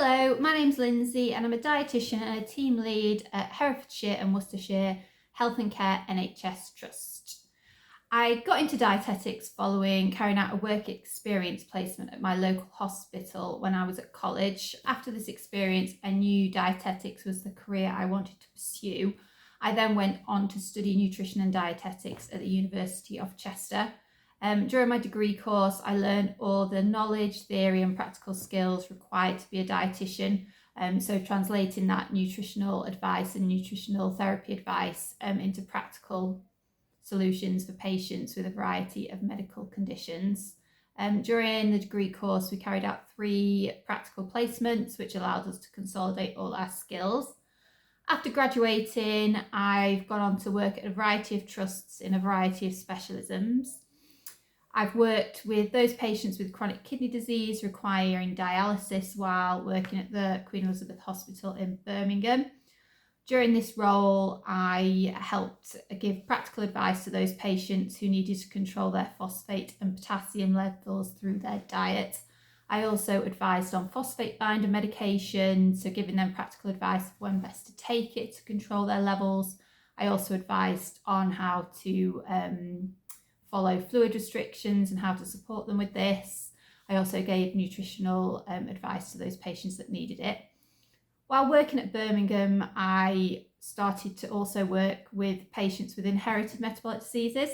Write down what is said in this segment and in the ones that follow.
Hello, my name's Lyndsey and I'm a dietitian and a team lead at Herefordshire and Worcestershire Health and Care NHS Trust. I got into dietetics following carrying out a work experience placement at my local hospital when I was at college. After this experience, I knew dietetics was the career I wanted to pursue. I then went on to study nutrition and dietetics at the University of Chester. During my degree course, I learned all the knowledge, theory and practical skills required to be a dietitian. So translating that nutritional advice and nutritional therapy advice into practical solutions for patients with a variety of medical conditions. During the degree course, we carried out 3 practical placements, which allowed us to consolidate all our skills. After graduating, I've gone on to work at a variety of trusts in a variety of specialisms. I've worked with those patients with chronic kidney disease requiring dialysis while working at the Queen Elizabeth Hospital in Birmingham. During this role, I helped give practical advice to those patients who needed to control their phosphate and potassium levels through their diet. I also advised on phosphate binder medication, so giving them practical advice of when best to take it to control their levels. I also advised on how to follow fluid restrictions and how to support them with this. I also gave nutritional advice to those patients that needed it. While working at Birmingham, I started to also work with patients with inherited metabolic diseases.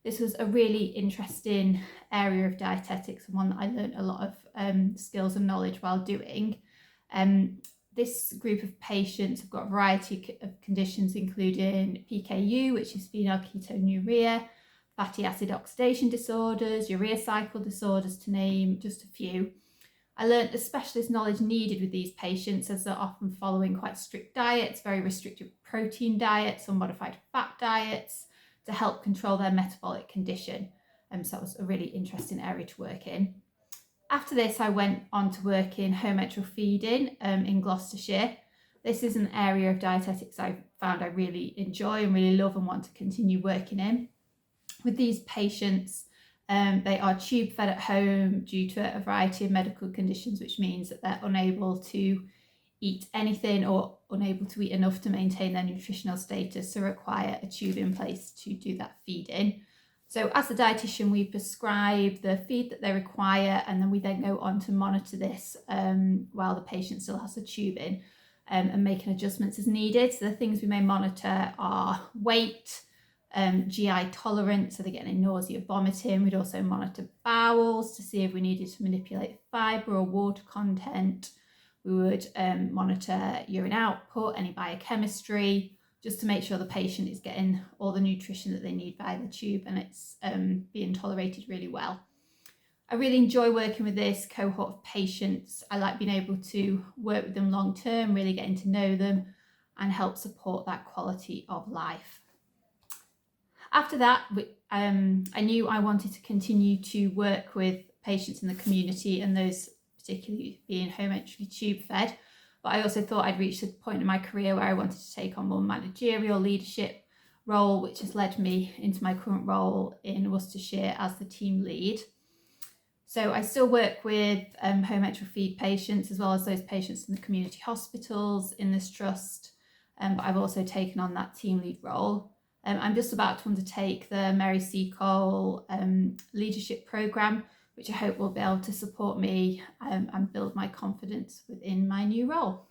This was a really interesting area of dietetics and one that I learned a lot of skills and knowledge while doing. This group of patients have got a variety of conditions, including PKU, which is phenylketonuria, fatty acid oxidation disorders, urea cycle disorders, to name just a few. I learned the specialist knowledge needed with these patients, as they're often following quite strict diets, very restricted protein diets or modified fat diets to help control their metabolic condition. So that was a really interesting area to work in. After this, I went on to work in home enteral feeding in Gloucestershire. This is an area of dietetics I found I really enjoy and really love and want to continue working in. With these patients, they are tube fed at home due to a variety of medical conditions, which means that they're unable to eat anything or unable to eat enough to maintain their nutritional status, so require a tube in place to do that feeding. So as a dietitian, we prescribe the feed that they require, and then we then go on to monitor this while the patient still has the tube in, and making adjustments as needed. So the things we may monitor are weight, GI tolerance, so they're getting nausea, vomiting. We'd also monitor bowels to see if we needed to manipulate fibre or water content. We would monitor urine output, any biochemistry, just to make sure the patient is getting all the nutrition that they need via the tube and it's being tolerated really well. I really enjoy working with this cohort of patients. I like being able to work with them long term, really getting to know them and help support that quality of life. After that, I knew I wanted to continue to work with patients in the community and those particularly being home enteral tube fed. But I also thought I'd reached a point in my career where I wanted to take on more managerial leadership role, which has led me into my current role in Worcestershire as the team lead. So I still work with home enteral feed patients as well as those patients in the community hospitals in this trust, but I've also taken on that team lead role. I'm just about to undertake the Mary C. Cole leadership programme, which I hope will be able to support me and build my confidence within my new role.